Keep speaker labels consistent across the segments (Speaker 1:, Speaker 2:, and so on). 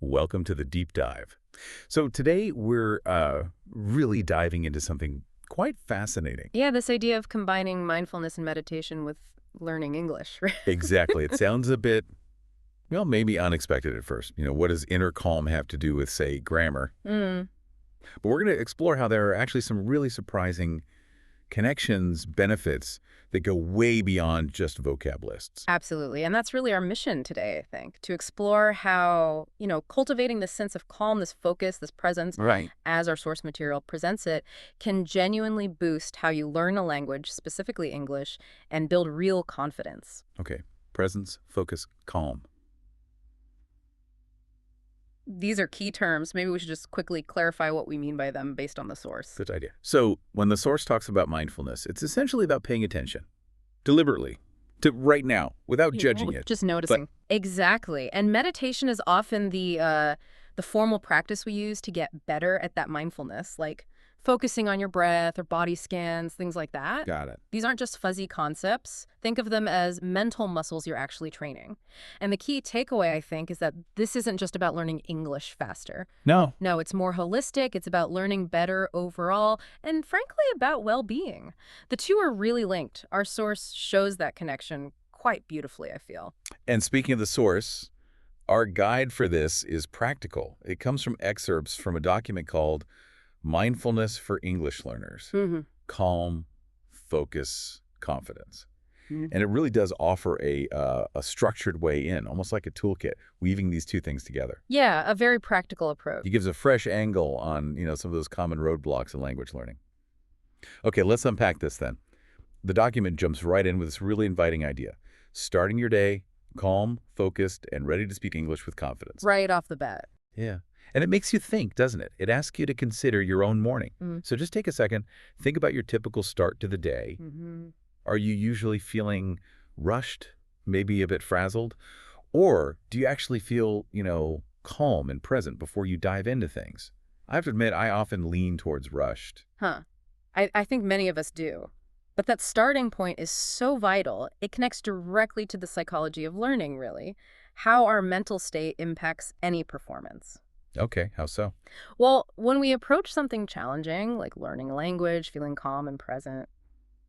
Speaker 1: Welcome to the deep dive. So today we're really diving into something quite fascinating.
Speaker 2: Yeah, this idea of combining mindfulness and meditation with learning English, right?
Speaker 1: Exactly. It sounds a bit, well, maybe unexpected at first. What does inner calm have to do with, say, grammar?
Speaker 2: Mm,
Speaker 1: But we're going to explore how there are actually some really surprising connections, benefits that go way beyond just vocab lists.
Speaker 2: absolutely. And that's really our mission today, I think, to explore how, cultivating this sense of calm, this focus, this presence,
Speaker 1: Right.
Speaker 2: as our source material presents it, can genuinely boost how you learn a language, specifically English, and build real confidence.
Speaker 1: Okay. Presence, focus, calm.
Speaker 2: These are key terms. Maybe we should just quickly clarify what we mean by them based on the source.
Speaker 1: Good idea. So when the source talks about mindfulness, it's essentially about paying attention deliberately to right now without judging it.
Speaker 2: Just noticing. Exactly. And meditation is often the formal practice we use to get better at that mindfulness, like focusing on your breath or body scans, things like that.
Speaker 1: Got it.
Speaker 2: These aren't just fuzzy concepts. Think of them as mental muscles you're actually training. And the key takeaway, I think, is that this isn't just about learning English faster.
Speaker 1: No.
Speaker 2: No, it's more holistic. It's about learning better overall and, frankly, about well-being. The two are really linked. Our source shows that connection quite beautifully, I feel.
Speaker 1: And speaking of the source, our guide for this is practical. It comes from excerpts from a document called Mindfulness for English Learners.
Speaker 2: Mm-hmm.
Speaker 1: Calm, focus, confidence.
Speaker 2: Mhm.
Speaker 1: And it really does offer a structured way in, almost like a toolkit, weaving these two things together.
Speaker 2: Yeah, a very practical approach.
Speaker 1: It gives a fresh angle on, some of those common roadblocks in language learning. Okay, let's unpack this then. The document jumps right in with this really inviting idea. Starting your day, calm, focused, and ready to speak English with confidence.
Speaker 2: Right off the bat.
Speaker 1: Yeah. And it makes you think, doesn't it? It asks you to consider your own morning.
Speaker 2: Mm.
Speaker 1: So just take a second, think about your typical start to the day.
Speaker 2: Mm-hmm.
Speaker 1: Are you usually feeling rushed, maybe a bit frazzled? Or do you actually feel, calm and present before you dive into things? I have to admit, I often lean towards rushed.
Speaker 2: Huh. I think many of us do. But that starting point is so vital. It connects directly to the psychology of learning, really. How our mental state impacts any performance.
Speaker 1: Okay, how so?
Speaker 2: Well, when we approach something challenging, like learning a language, feeling calm and present,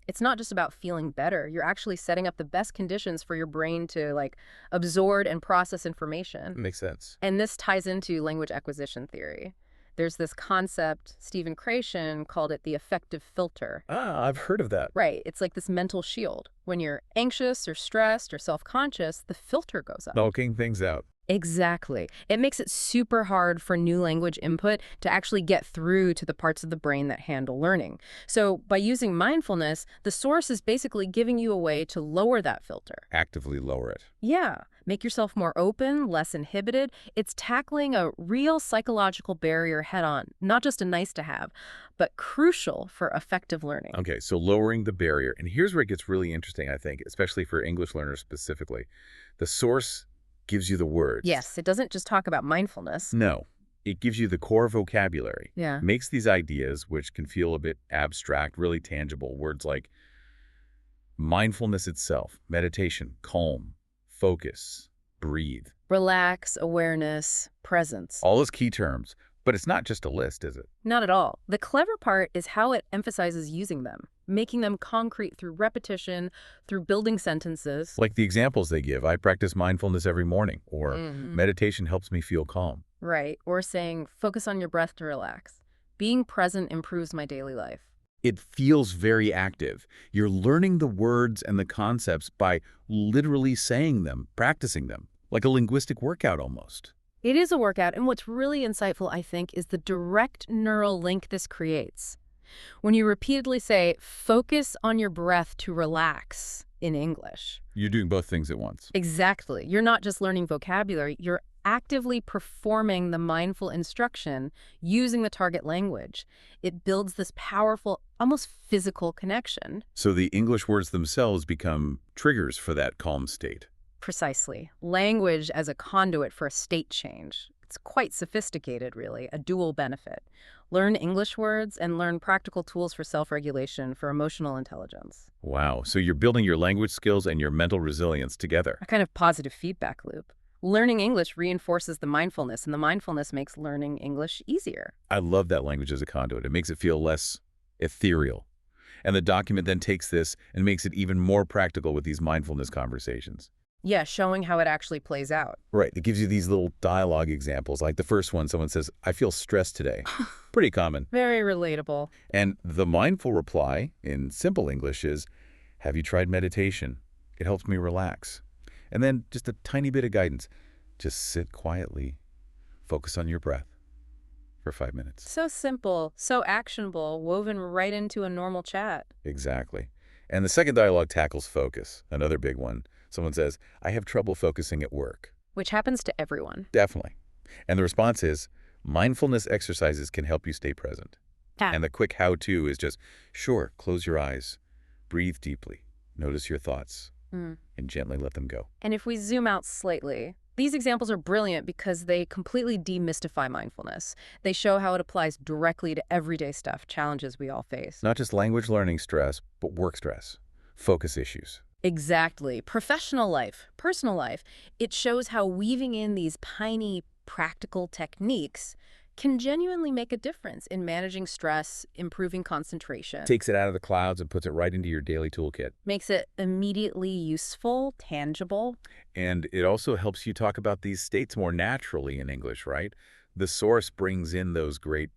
Speaker 2: it's not just about feeling better. You're actually setting up the best conditions for your brain to, absorb and process information.
Speaker 1: Makes sense.
Speaker 2: And this ties into language acquisition theory. There's this concept, Stephen Krashen called it the affective filter.
Speaker 1: Ah, I've heard of that.
Speaker 2: Right. It's like this mental shield. When you're anxious or stressed or self-conscious, the filter goes up.
Speaker 1: Knocking things out.
Speaker 2: Exactly. It makes it super hard for new language input to actually get through to the parts of the brain that handle learning. So by using mindfulness, the source is basically giving you a way to lower that filter.
Speaker 1: Actively lower it.
Speaker 2: Yeah. Make yourself more open, less inhibited. It's tackling a real psychological barrier head on, not just a nice to have, but crucial for effective learning.
Speaker 1: Okay, so lowering the barrier. And here's where it gets really interesting, I think, especially for English learners specifically. The source gives you the words.
Speaker 2: Yes, it doesn't just talk about mindfulness.
Speaker 1: No, it gives you the core vocabulary.
Speaker 2: Yeah.
Speaker 1: Makes these ideas, which can feel a bit abstract, really tangible. Words like mindfulness itself, meditation, calm, focus, breathe.
Speaker 2: Relax, awareness, presence.
Speaker 1: All those key terms. But it's not just a list, is it?
Speaker 2: Not at all. The clever part is how it emphasizes using them, making them concrete through repetition, through building sentences.
Speaker 1: Like the examples they give. I practice mindfulness every morning, or meditation helps me feel calm.
Speaker 2: Right. Or saying, focus on your breath to relax. Being present improves my daily life.
Speaker 1: It feels very active. You're learning the words and the concepts by literally saying them, practicing them, like a linguistic workout almost.
Speaker 2: It is a workout, and what's really insightful, I think, is the direct neural link this creates. When you repeatedly say, focus on your breath to relax in English.
Speaker 1: You're doing both things at once.
Speaker 2: Exactly. You're not just learning vocabulary, you're actively performing the mindful instruction using the target language. It builds this powerful, almost physical connection.
Speaker 1: So the English words themselves become triggers for that calm state.
Speaker 2: Precisely. Language as a conduit for a state change. It's quite sophisticated, really, a dual benefit. Learn English words and learn practical tools for self-regulation for emotional intelligence.
Speaker 1: Wow. So you're building your language skills and your mental resilience together.
Speaker 2: A kind of positive feedback loop. Learning English reinforces the mindfulness, and the mindfulness makes learning English easier.
Speaker 1: I love that language as a conduit. It makes it feel less ethereal. And the document then takes this and makes it even more practical with these mindfulness conversations.
Speaker 2: Yeah, showing how it actually plays out.
Speaker 1: Right. It gives you these little dialogue examples. Like the first one, someone says, I feel stressed today. Pretty common.
Speaker 2: Very relatable.
Speaker 1: And the mindful reply in simple English is, have you tried meditation? It helps me relax. And then just a tiny bit of guidance. Just sit quietly. Focus on your breath for 5 minutes.
Speaker 2: So simple, so actionable, woven right into a normal chat.
Speaker 1: Exactly. And the second dialogue tackles focus, another big one. Someone says, I have trouble focusing at work.
Speaker 2: Which happens to everyone.
Speaker 1: Definitely. And the response is, mindfulness exercises can help you stay present.
Speaker 2: Yeah.
Speaker 1: And the quick how-to is just, sure, close your eyes, breathe deeply, notice your thoughts, and gently let them go.
Speaker 2: And if we zoom out slightly, these examples are brilliant because they completely demystify mindfulness. They show how it applies directly to everyday stuff, challenges we all face.
Speaker 1: Not just language learning stress, but work stress, focus issues.
Speaker 2: Exactly. Professional life, personal life. It shows how weaving in these tiny, practical techniques can genuinely make a difference in managing stress, improving concentration.
Speaker 1: Takes it out of the clouds and puts it right into your daily toolkit.
Speaker 2: Makes it immediately useful, tangible.
Speaker 1: And it also helps you talk about these states more naturally in English, right? The source brings in those great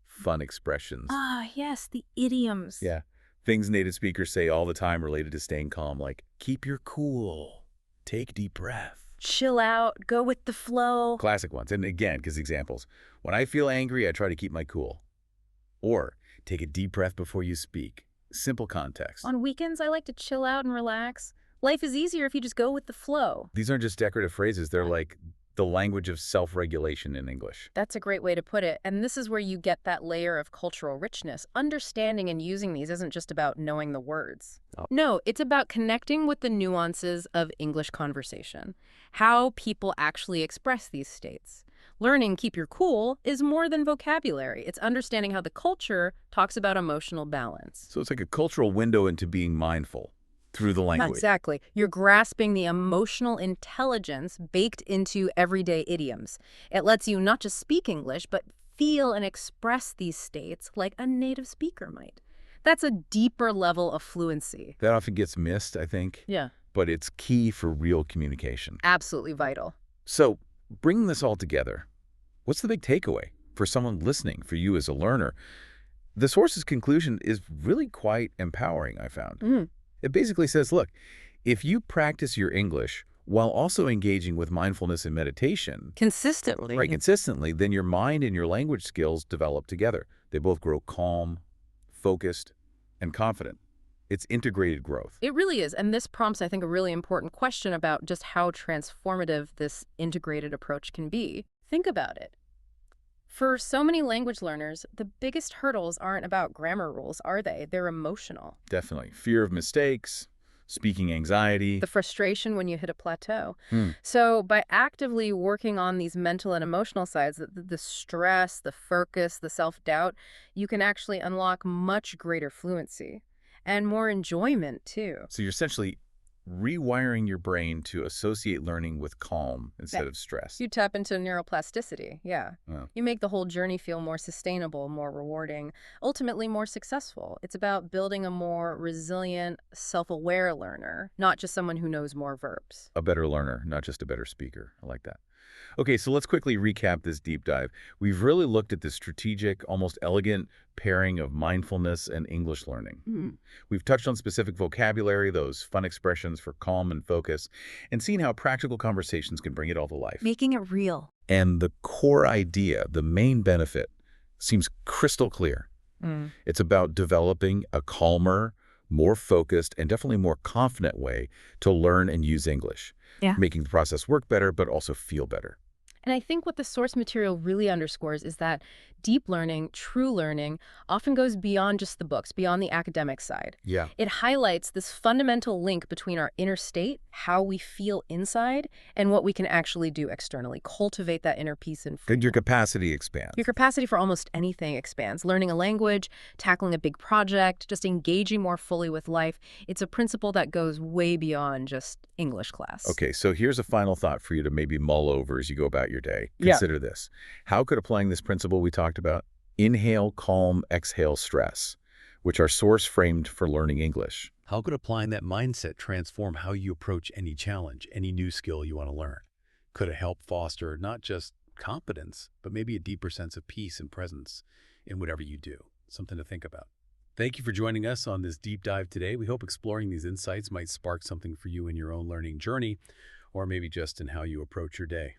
Speaker 1: fun expressions.
Speaker 2: Ah, yes, the idioms.
Speaker 1: Yeah. Things native speakers say all the time related to staying calm, like, keep your cool, take deep breath.
Speaker 2: Chill out, go with the flow.
Speaker 1: Classic ones. And again, because examples. When I feel angry, I try to keep my cool. Or take a deep breath before you speak. Simple context.
Speaker 2: On weekends, I like to chill out and relax. Life is easier if you just go with the flow.
Speaker 1: These aren't just decorative phrases. They're like the language of self-regulation in English.
Speaker 2: That's a great way to put it. And this is where you get that layer of cultural richness. Understanding and using these isn't just about knowing the words.
Speaker 1: Oh.
Speaker 2: No, it's about connecting with the nuances of English conversation, how people actually express these states. Learning Keep Your Cool is more than vocabulary. It's understanding how the culture talks about emotional balance.
Speaker 1: So it's like a cultural window into being mindful through the language.
Speaker 2: Exactly. You're grasping the emotional intelligence baked into everyday idioms. It lets you not just speak English, but feel and express these states like a native speaker might. That's a deeper level of fluency.
Speaker 1: That often gets missed, I think.
Speaker 2: Yeah.
Speaker 1: But it's key for real communication.
Speaker 2: Absolutely vital.
Speaker 1: So, bringing this all together, what's the big takeaway for someone listening, for you as a learner? The source's conclusion is really quite empowering, I found. It basically says, look, if you practice your English while also engaging with mindfulness and meditation,
Speaker 2: Consistently.
Speaker 1: right, consistently, then your mind and your language skills develop together. They both grow calm, focused, and confident. It's integrated growth.
Speaker 2: It really is. And this prompts, I think, a really important question about just how transformative this integrated approach can be. Think about it. For so many language learners, the biggest hurdles aren't about grammar rules, are they? They're emotional.
Speaker 1: Definitely. Fear of mistakes, speaking anxiety.
Speaker 2: The frustration when you hit a plateau. So by actively working on these mental and emotional sides, the stress, the focus, the self-doubt, you can actually unlock much greater fluency and more enjoyment, too.
Speaker 1: So you're essentially rewiring your brain to associate learning with calm instead of stress.
Speaker 2: You tap into neuroplasticity, yeah.
Speaker 1: Oh.
Speaker 2: You make the whole journey feel more sustainable, more rewarding, ultimately more successful. It's about building a more resilient, self-aware learner, not just someone who knows more verbs.
Speaker 1: A better learner, not just a better speaker. I like that. Okay, so let's quickly recap this deep dive. We've really looked at the strategic, almost elegant pairing of mindfulness and English learning. We've touched on specific vocabulary, those fun expressions for calm and focus, and seen how practical conversations can bring it all to life.
Speaker 2: Making it real.
Speaker 1: And the core idea, the main benefit, seems crystal clear. It's about developing a calmer, more focused, and definitely more confident way to learn and use English, making the process work better, but also feel better.
Speaker 2: And I think what the source material really underscores is that deep learning, true learning, often goes beyond just the books, beyond the academic side.
Speaker 1: Yeah.
Speaker 2: It highlights this fundamental link between our inner state, how we feel inside, and what we can actually do externally. Cultivate that inner peace and
Speaker 1: Good, your
Speaker 2: freedom.
Speaker 1: capacity
Speaker 2: Your
Speaker 1: expands.
Speaker 2: capacity for almost anything expands. Learning a language, tackling a big project, just engaging more fully with life. It's a principle that goes way beyond just English class.
Speaker 1: Okay, so here's a final thought for you to maybe mull over as you go about your day.
Speaker 2: Yeah.
Speaker 1: Consider this. How could applying this principle we talked about, inhale, calm, exhale, stress, which are source framed for learning English?
Speaker 3: How could applying that mindset transform how you approach any challenge, any new skill you want to learn? Could it help foster not just competence, but maybe a deeper sense of peace and presence in whatever you do? Something to think about. Thank you for joining us on this deep dive today. We hope exploring these insights might spark something for you in your own learning journey, or maybe just in how you approach your day.